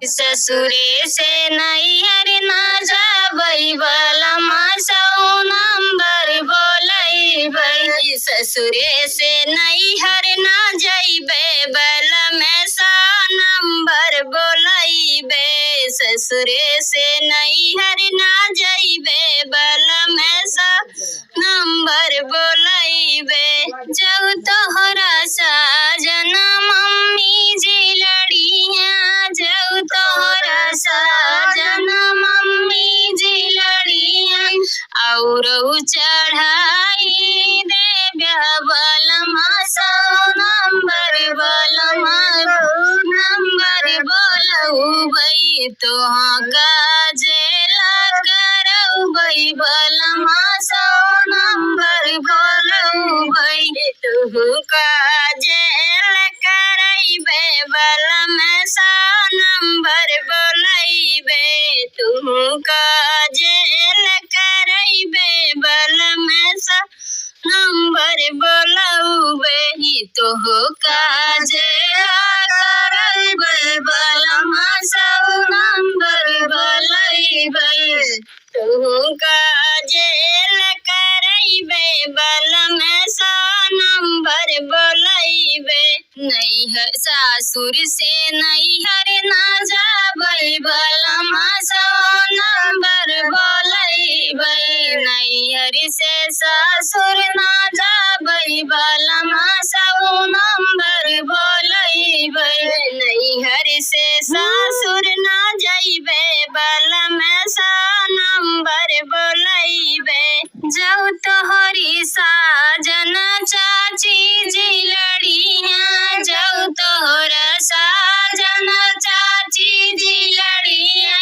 ससुरे से नैहर ना जाबै बलमा सौ नंबर बोलैबै। ससुरे से नैहर ना जैबै बलमा सौ नंबर बोलैबै। ससुरे से नैहर ना जैबै बलमा सौ नंबर बोलैबै। जब तोहरा साजना मम्मी जी लड़िया, जब तोहरा साजना मम्मी जी लड़िया, और चढ़ाई देव्या बलमा सौ नंबर बलमा नंबर बोलबै। तोहाँ काजेला करबै बलमा सौ नंबर बोलबै। तुहु काजेल करैबै बलमा सौ नंबर बोलैबै। तुहु काजेल करैबै बलमा सौ नंबर बोलबै। तुहु काजेल करैबै बलमा सौ नंबर बोलैबै। तुहु काजेल करैबै बलमा सौ नंबर बोलैबै। नैहर सासुर से नैहर ना जाबै बलमा सौ नंबर बोलैबै। नैहर से सासुर ना जाबै बलमा सौ नंबर बोलैबै। नैहर से सासुर ना जैबै बलमा सौ नंबर बोलैबै। जब तोहरी साजन चाची जी लड़िया, जब तोहरा साजन चाची जी लड़िया,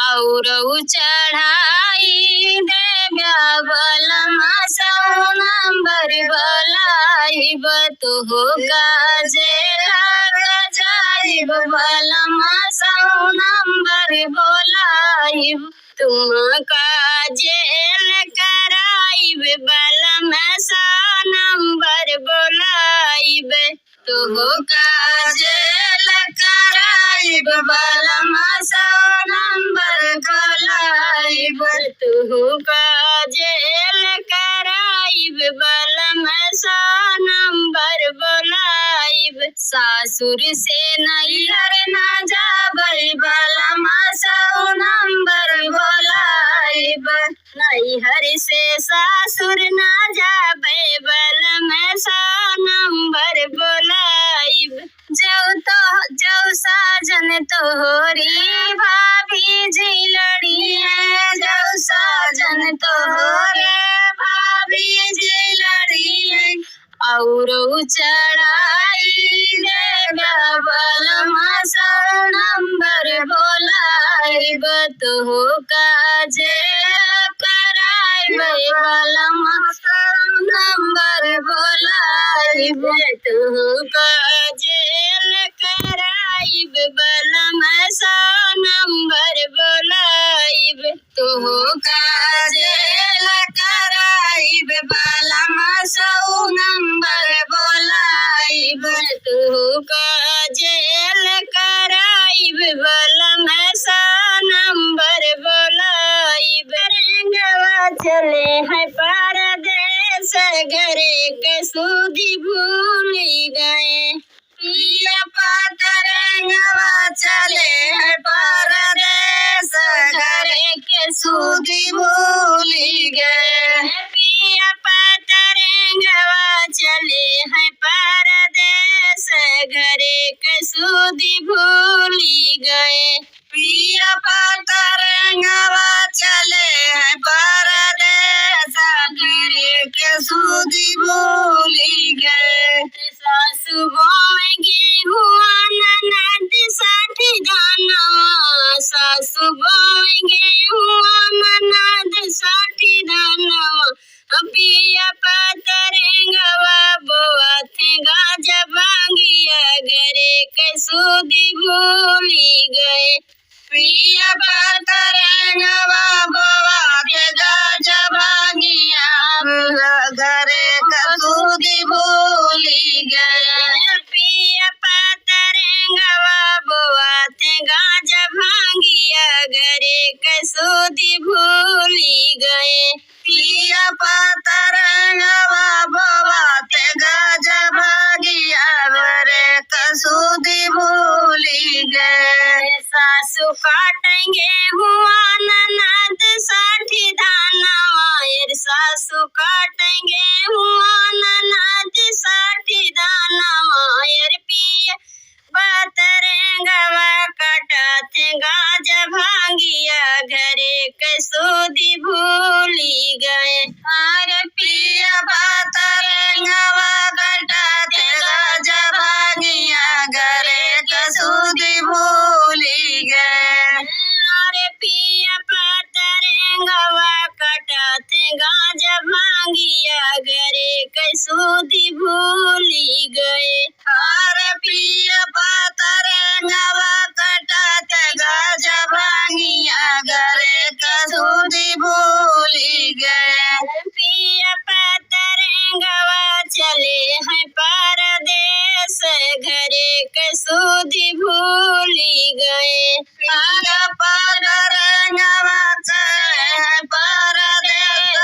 और चढ़ाई देव्या बलमा सौ नंबर बोलैब। तुहु काजेला गजाइब बलमा सौ नंबर बोलैब। तुम काजेल कराइब बलमा सौ नंबर बोलैब। तुहु काजेल कराइब बलमा सौ नंबर बोलैब। तुहु काजेल कराइब बलमा सौ नंबर बोलैब। सासुर से नैहर ना जाबै बलमा सौ नंबर बोलैब। नैहर से सासुर ना जाबै बलमा सौ नंबर बोलैब। जौ साजन तोहरी भाभी जी लड़िया, जौ साजन तोहरे भाभी जी लड़िया, और चढ़ाई देव्या बलमा सौ नंबर बोलैब। तुहु काजेल कराइबै बलमा सौ नंबर बोलैब। तुहु काजेल कराइब बलमा सौ नंबर बोलैब। तुहु काजेल कराइब बलमा सौ नंबर बोलैब। तुहु काजेल कराइब बलमा सौ नंबर बोलैब। रंगवा चले है परदेस, घरे के सूदी भूल गए। पिया पतरंगवा चले है परदेस, घरे के सूदी भूल गए। पिया पतरंगवा चले है परदेस, घरे के सूदी भूल गए। पिया पतरंगवा चले है परदेस, घरे के सूदी भूल गए। सासु बोए गेहुआ ननद साठी धनवा, सासु बोए गेहुआ ननद साठी धनवा। पिया पतरंगवा बोआथे गाजा भांगिया, घरे के सूदी भूल गए। पिया पतरंगवा बोआथे गाजा भांगिया, घरे के सूदी भूल गए। पिया पतरंगवा बोआथे गाजा काटेंगे हुआ ननद साठी दानवा सासू काटेंगे हुआ ननद साठी दानवा पिया बतरेंगवा कटथे गाज भांगिया घरे कसूदी भूली गए अरे पिया बतरेंगवा कटथे गाज भांगिया घरे कसूदी भूली गए अरे पिया बतरेंगवा कटथे गाज भांगिया घरे कसूदी भूली गए अरे पिया बतरेंगवा कटथे गाज भांगिया घरे कसूदी भूली गए पिया बतरेंगवा चले हैं परदेस घरे कसूदी भूली गए पिया बतरेंगवा चले हैं परदेस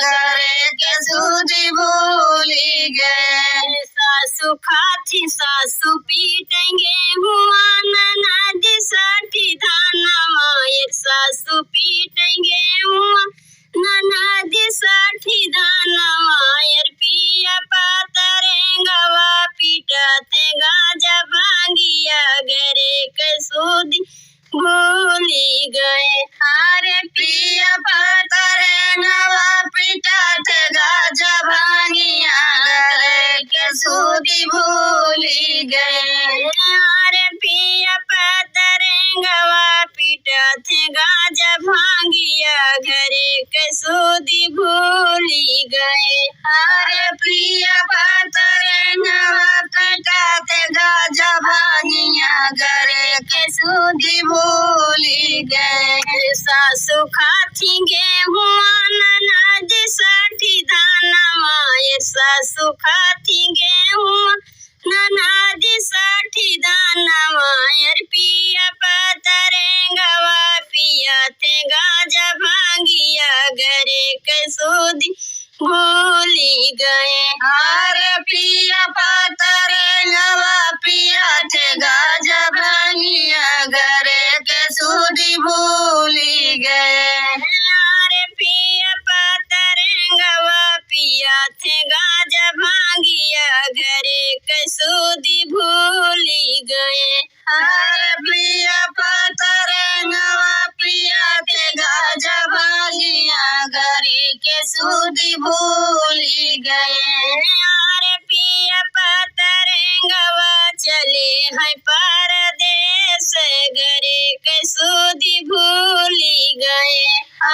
घरे कसूदी भूली गए सासू खाती सासू पीटेंगे हुआ ननद साठी दानवा सासू पीटेंगे हुआ ननद साठी दानवा पिया बतरेंगवा पीटते गाज भांगिया घरे कसूदी भूली गए अरे पिया बतरेंगवा पीटते गाज भांगिया घरे कसूदी भूली गए अरे पिया बतरेंगवा पीटथे गाज भांगिया घरे कसूदी भूली गए अरे पिया बतरेंगवा पीटथे गाज भांगिया घरे कसूदी भूली गए सासू खाती गेहुआ ननद साठी दानवा सासू खाती गेहुआ ननद साठी दानवा पिया बतरेंगवा पिया थे गाज भांगिया घरे कसूदी भूली गए अरे पिया बतरेंगवा पिया थे गाज भांगिया घरे कसूदी भूली गए अरे पिया बतरेंगवा पिया थे गाज भांगिया घरे कसूदी भूली गए अरे पिया बतरेंगवा पिया थे गाज भांगिया घरे कसूदी भूली गए अरे पिया बतरेंगवा चले हैं परदेस घरे कसूदी भूली गए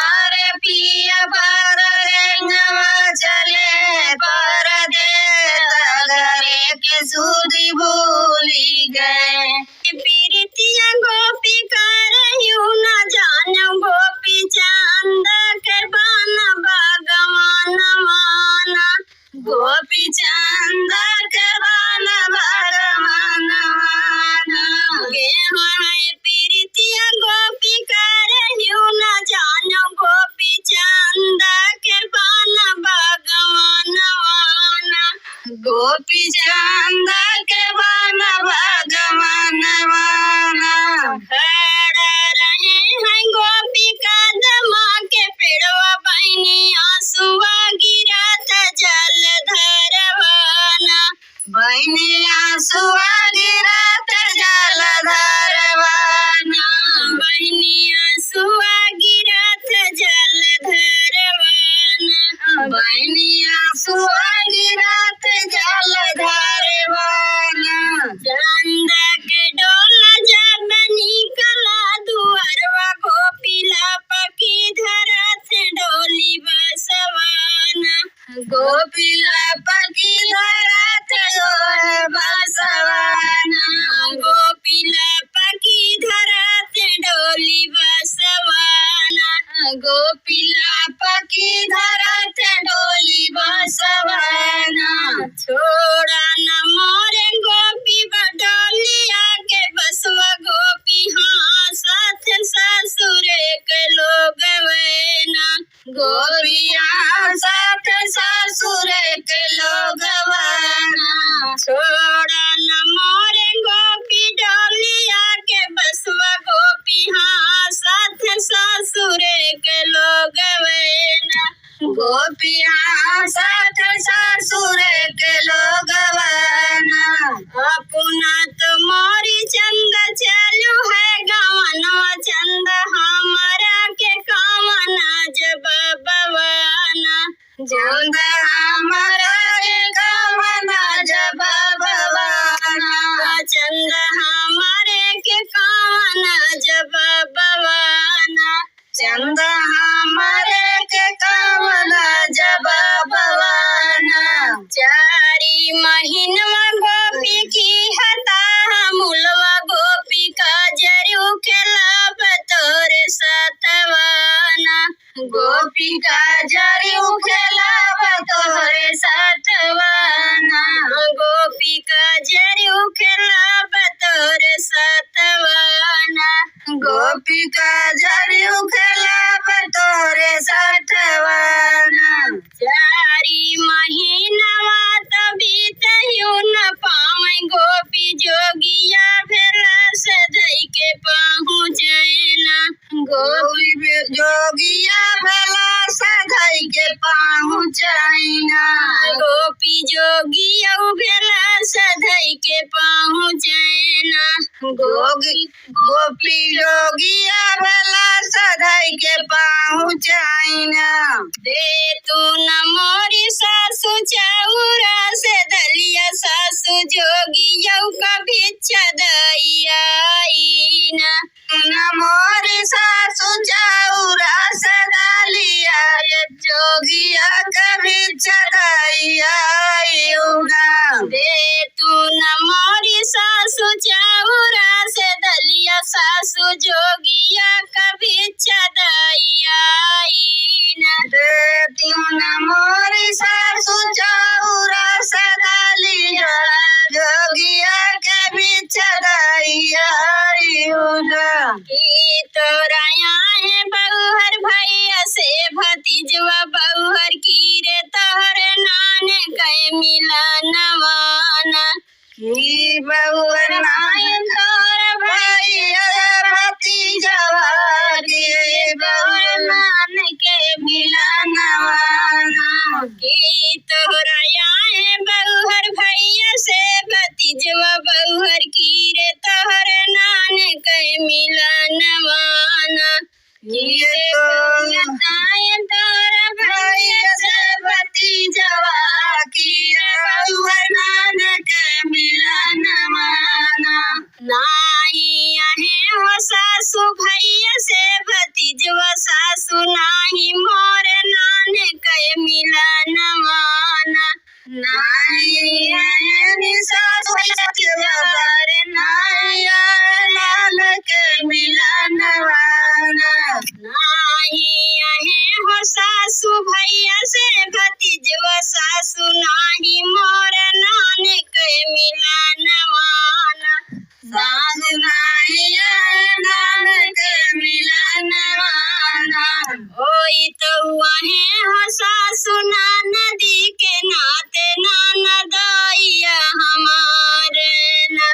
अरे पिया बतरेंगवा चले परदेस घरे कसूदी भूली गए प्रीतिया गोपी करयू न जान गोपी चांद के बान भगवान माना गोपी चांद के बान भगवान माना प्रीतिया गोपी करयू न जान गोपी चांद के बान भगवान माना गोपी चांद के बान भगवान माना खड़ा रहे हैं गोपी कदमा के पेड़वा बहनी आंसुआ गिरत जल धरवाना बहनी आंसुआ गिरत जल धरवाना बहनी आंसुआ गिरत जल धरवाना बहनी आंसुआ गिरत जल धरवाना चंद के डोला जब निकला दुअरवा गोपीला पकी धरत डोली बसवाना गोपीला पकी धरत बसवाना गोपीला पकी धरत डोली बसवाना गोपीला पकी धरत डोली बसवाना छोड़ा न मोरे गोपी बडोलिया के बसवा गोपी हाँ साथ ससुर के लोग वैना गोपिया साथ ससुर के लोग वैना छोड़ा न मोरे गोपी डोलिया के बसवा गोपी हाँ जब बवाना चंदा हमारे के कावना जब बवाना चारी महीनवा गोपी की हता मुलवा गोपी का जरू खेला बतोरे सतवाना गोपी का जरू खेला बतोरे सतवाना गोपी का जरू खेला बतोरे सतवाना गोपी का जरू खेला बतोरे सतवाना चारी महीनवा तभी तहियो न पावे गोपी जोगिया भेला सधई के पहुँचैना गोपी जोगिया भेला सधई के पहुँचैना गोपी जोगिया भेला सधई के पहुँचैना गोपी जोगिया भेला सधई के पहुँचैना दे तू न मोरी सासु चौरा से दलिया सासु जोगिया का भिक्षा दैया न मोरी सासु चौरा से दलिया जोगिया का भिक्षा दैया दे तू न मोरी सासु चौरा से दलिया सासु जोगिया का भिक्षा दैया दे तू न मोरी सासु चौरा से दलिया जोगिया के भिक्षा दैया तोरा है बहुहर भैया से भतीजवा बहुहर की रे तोहरे नाने कहे मिलनवाना की बहुहर नाय तोर भैया भतीजवा की बहुहर नाने के मिलनवाना की तोरा है बहुहर भैया से भतीजवा बहुहर की रे तोहरे नाने कहे मिलनवाना ये तोरा भैया से भतीजवा की रे बहुहर नाने के मिलनवाना नाही आहे हो सासु भैया से भतीजवा सासु नाही मोर नाने के मिलनवाना नाही आहे सासु भैया नाही नाने के मिलनवाना नाही आहे हो सासु भैया से भतीजवा सासु नाही मोर नाने के मिलनवाना सासु नाही नाने के मिलनवाना ओई तो आहे हो सासु नदी के नाते ननदइया हमारे ना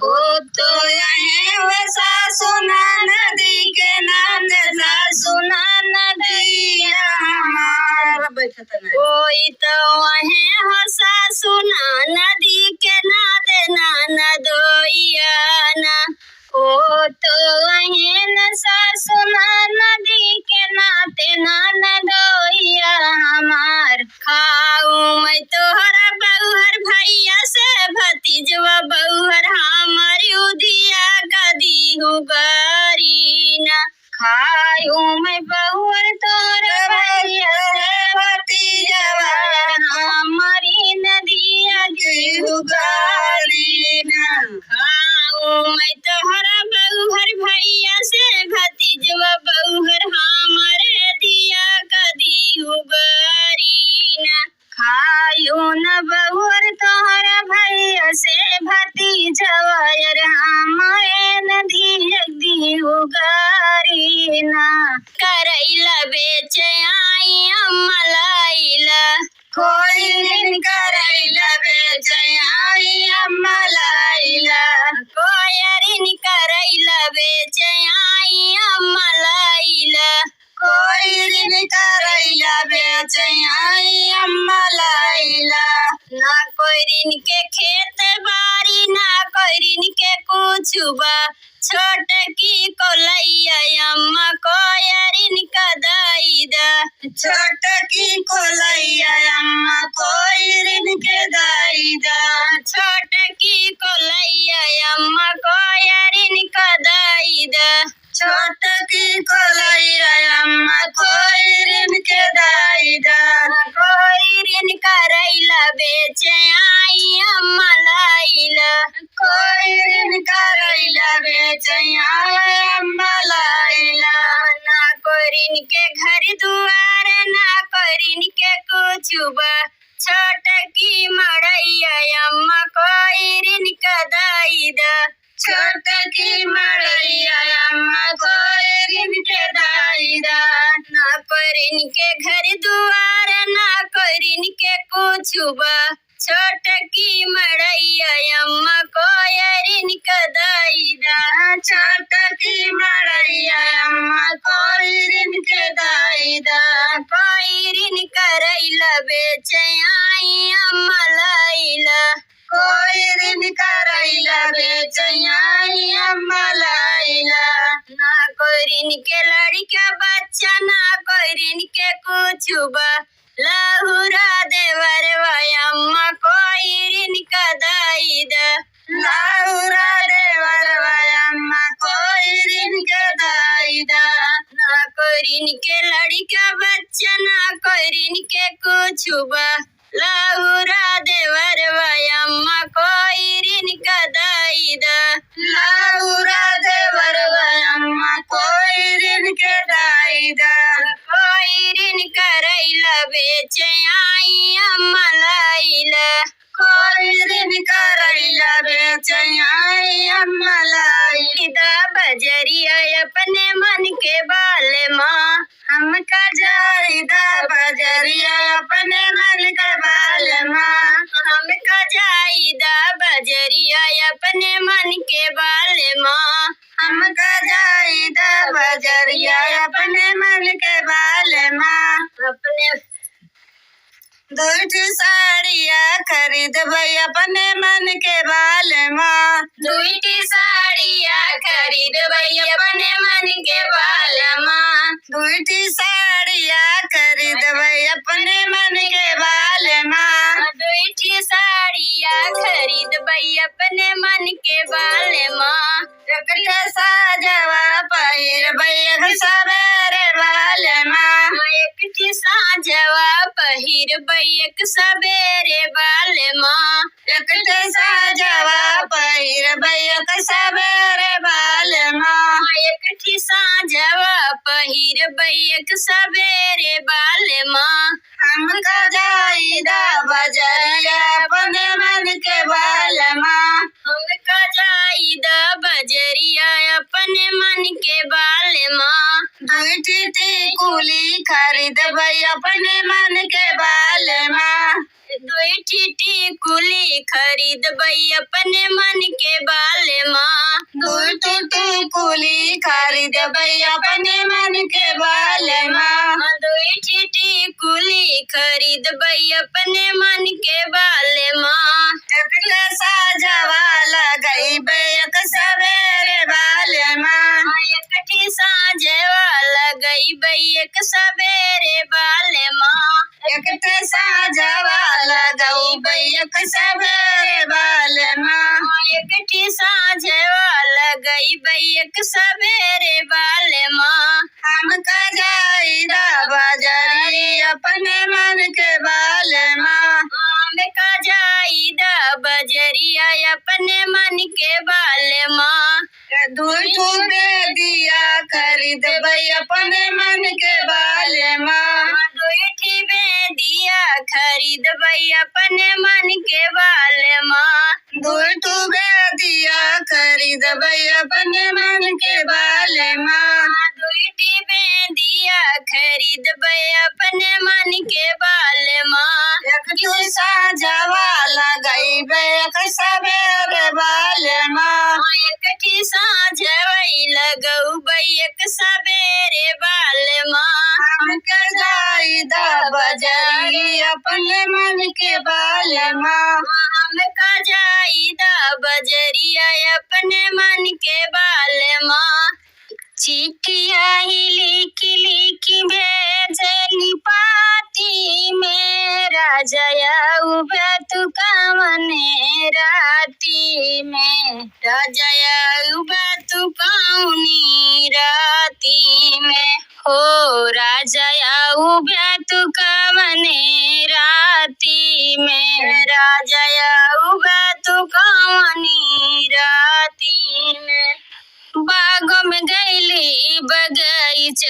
ओ तो आहे हो सासु नदी के नाते सासु नदिया हमार ओई तो आहे हो सासु नदी के नाते ननदइया ना ओ तो आहे न सासु नदी के नाते ननदइया हमार खाऊ मैं तोहरा बहुहर भैया से भतीजवा बहुहर हमारी उधिया कदी हुगरीना खाऊ मैं बहुहर तोहरा भैया से भतीजवा हमारी नदिया की हुगरीना खाऊ मैं तोहरा बहुहर भैया से भतीजवा बहुहर हमारे दिया कदी हुगरीना खायू न बहुहर तोहरा भैया से भतीजवा यार हमारे नदी दी हुगरीना करैला बेच आई अमलाइला कोई दिन करैला बेच आई अमलाइला कोयरिन करैला बेच आई अमलाइला कोई दिन करैला बेच आई अमलाइला ना कोई दिन के खेत बारी ना कोई दिन के कुछ बा छोट की कोलैया अम्मा कोयरिन कदाईदा छोट की कोलैया अम्मा कोयरिन के दाईदा छोट की कोलैया अम्मा कोयरिन कदाई दाई द छोटकी कोलैया अम्मा कोइरिन के दाई द कोइरिन करैला बेचे आई अम्मा लाइला कोइरिन करैला बेचैया अम्मा लाइला ना कोइरिन के घर दुआर ना कोइरिन के कुछुबा छोटकी मड़ैया अम्मा कोइरिन का दाई द छोटकी मड़ैया अम्मा कोइरिन के दाई द ना कोइरिन के घर दुआर ना कोइरिन के कुछुबा छोटकी मड़ैया अम्मा कोइरिन का दाई द छोटकी मड़ैया अम्मा कोइरिन के दाई द कोइरिन करैला बेचे आई अम्मा लाइला कोइरिन करैला बेचैया अम्मा लाइला ना कोइरिन के लड़का बच्चा ना कोइरिन के कुछुबा लहुरा देवर अम्मा कोइरिन का दाई द लाउरा देवर अम्मा कोइरिन के दाई द ना कोइरिन के लड़का बच्चा ना कोइरिन के कुछुबा लहुरा देवर अम्मा कोइरिन का दाई द लाउरा देवर अम्मा कोइरिन के दाई द कोइरिन करैला बेचे आई अम्मा लाइला कोइरिन करैला बेचैया अम्मा लाइला बजरिया अपने मन के बाल माँ हमका जाइदा बजरिया अपने मन के बाल माँ हमका जाइदा बजरिया अपने मन के बाल माँ हमका जाइदा बजरिया अपने मन के बाल माँ अपने दूठी साड़िया खरीदबै अपने मन के बाल माँ दुईटी साड़िया खरीदबै अपने मन के बाल माँ दूठी साड़िया खरीदबै अपने मन के बाल माँ दुईटी साड़िया खरीदबै अपने मन के बाल माँ एकटा साजवा पहिरबै सबेरे बाल माँ एकटी साँझवा पहिरबै एक सबेरे बाल माँ एकटा साजवा पहिरबै एक सबेरे बाल माँ एकटी साँझवा पहिरबै एक सबेरे बाल माँ हमका जाइदा बजरिया अपने मन के बाल माँ हमका जाइदा बजरिया अपने मन के बाल माँ दूठी टिकुली खरीदबै अपने मन के बाल माँ दुईटी टिकुली खरीदबै अपने मन के बाल माँ दूठी टिकुली खरीदबै अपने मन के बाल माँ दुईटी टिकुली खरीदबै अपने मन के बाल माँ एकटा साजवा लगैबै एक सबेरे बाल माँ एकटी साँझवा लगैबै एक सबेरे बाल माँ एकटा साजवा लगैबै एक सबेरे बाल माँ एकटी साँझवा लगैबै एक सबेरे बाल माँ हमका जाइदा बजरी अपने मन के बाल माँ हमका जाइदा बजरिया अपने मन के बाल माँ दूठू बेदिया खरीदबै अपने मन के बाल माँ दुईटी बेदिया खरीदबै अपने मन के बाल माँ दूठू बेदिया खरीदबै अपने मन के बाल माँ दुईटी बेदिया खरीदबै अपने मन के बाल माँ एकटू साजवा लगैबै एक सबेरे बाल माँ एकटी साँझवै लगौबै एक सबेरे बाल माँ हमका जाइदा बजरी अपने मन के बाल माँ हमका जाइदा बजरिया अपने मन के बाल माँ चिट्ठिया ही लिखी लिखी भेजली पाती में राजया तू कवने राती में राजया तू कौन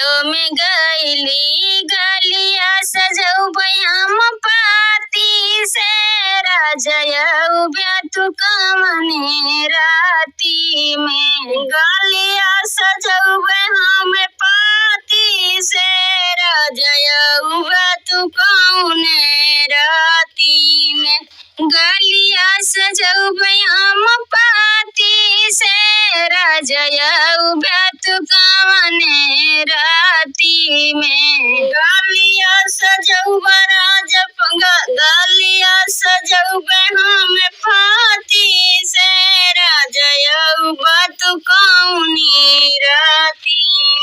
पियो में गईली गलिया सजौबै हम पाती से राजयऊ बेतु कमने राती में गलिया सजौबै हम पाती से राजयऊ बेतु कौने राती में गलिया सजौबै हम पाती से राजयऊ बेतु कौने राती में गलिया सजौबै गलिया सजौबै हम पाती से राजयऊ बेतु कौनी राती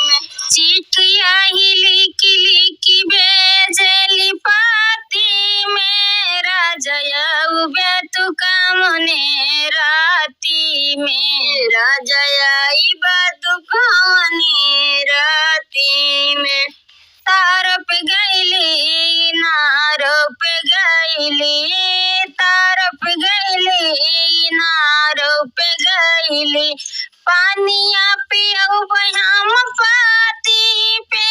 में चिट्ठिया ही लिखी भेजली पाती में राजयऊ बेतु कौने राती में राजयई बेतु कौने राती में तार पे गईली नार पे गईली तार पे गईली नार पे गईली पानिया पियौबै हम पाती पे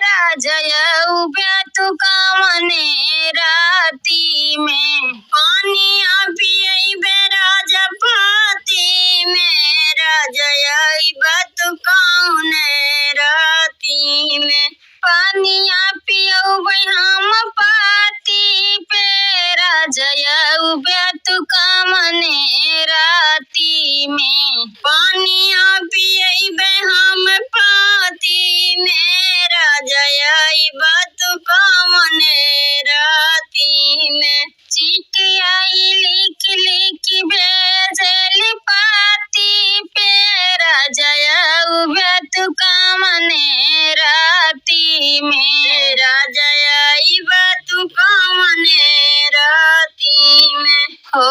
राजयऊ बेतु कौने राती में पानिया पियैबे राजा पाती में राजयई बेतु कौने राती में पानिया पियौबै हम पाती पे राजयऊ बेतु कौने राती में पानिया पियैबे हम पाती में राजयई बेतु कौने राती में चिट्ठिया लिखी भेजली पाती पे राजयऊ बेतु कौने राती में राजयई बेतु कौने राती में हो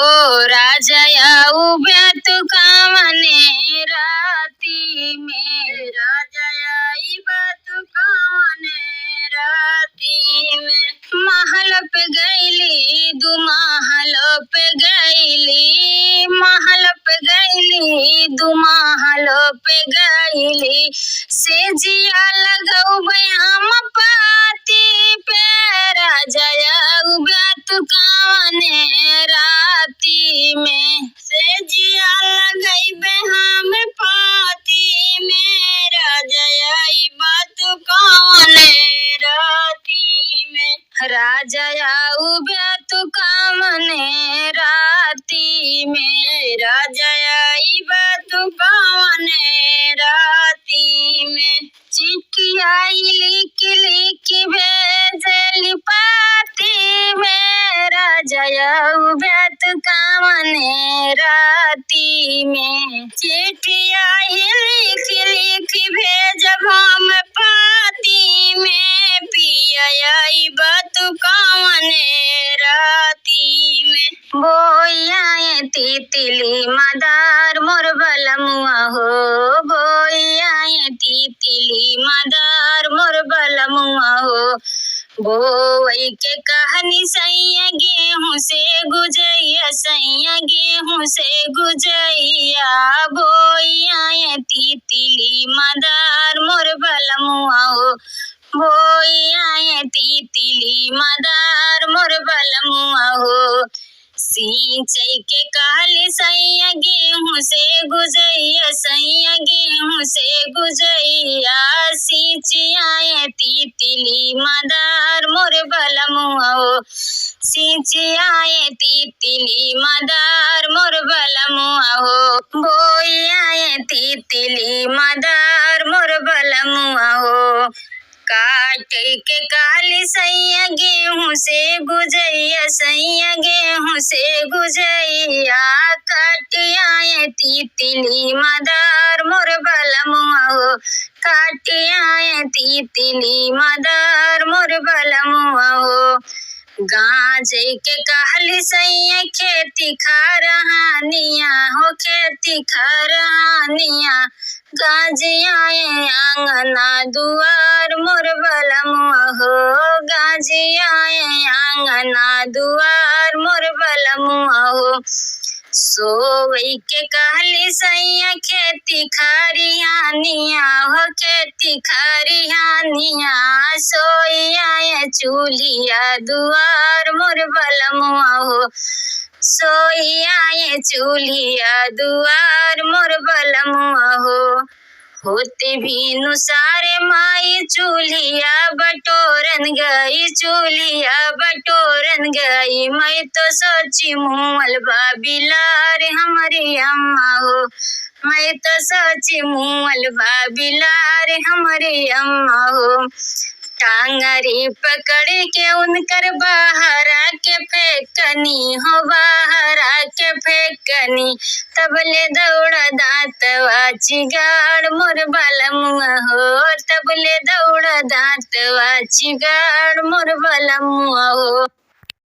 राजयऊ बेतु कौने राती में राजयई बेतु कौने राती में महल पे गईली दू महल पे गईली महल पे गईली दू महल पे गईली से जिया लगौबै हम पाती पे राजयऊ बेतु कौने राती में से जिया लगैबे हम पाती में राजयई बेतु कौने राती में राजयऊ बेतु कौने राती में राजयई बेतु कौने राती में चिट्ठिया लिखी भेजली पाती में राजयऊ बेतु कौने राती में चिट्ठिया लिखी भेजब हम पाती में पियई बेतु कौने राती में बोइया तितली मदार मोर बलमुआ हो बोइया तितली मदार मोर बलमुआ हो बोवई के कहनी सैया गेहूं से गुजैया सैया गेहूं से गुजैया बोइया तितली मदार मोर बलमुआ हो बोइया तितली मदार मोर बलमुआ हो सिंचई के कहली सैया गेहूं से गुजैया सैया गेहूं से गुजैया सिंचिया तितली मदार मोर बलमुआ हो सिंचिया तितली मदार मोर बलमुआ हो बोइया तितली मदार मोर बलमुआ हो काट के कहली सैया गेहूं से गुजैया सैया गेहूं से गुजैया काटिया तितली मदार मोर बलमुआ हो काटिया तितली मदार मोर बलमुआ हो गाँजे के कहली सैया खेती खरहानिया हो खेती खरहानिया गाजिया आंगना दुआर मोर बलमुआ हो गाजिया आंगना दुआर मोर बलमुआ हो सोई के कहली सैया खेती खरिहानिया हो खेती खरिहानिया सोइया चूल्हिया दुआर मोर बलमुआ हो सोइया चूल्हिया दुआर मोर बलमुआ हो होते भी नुसारे माई चूल्हिया बटोरन गई चूल्हिया बटोरन गई मैं तो सोची मुँहल बाबिलार हमारी अम्मा हो मैं तो सोची मुँहल बाबिलार हमारी अम्मा हो टांगरी पकड़ के उनकर बाहर आके फेंकनी हो बाहर आके फेंकनी तबले दौड़ा दांतवा चिगाड़ मोर बलमुआ हो तबले दौड़ा दांतवा चिगाड़ मोर बलमुआ हो।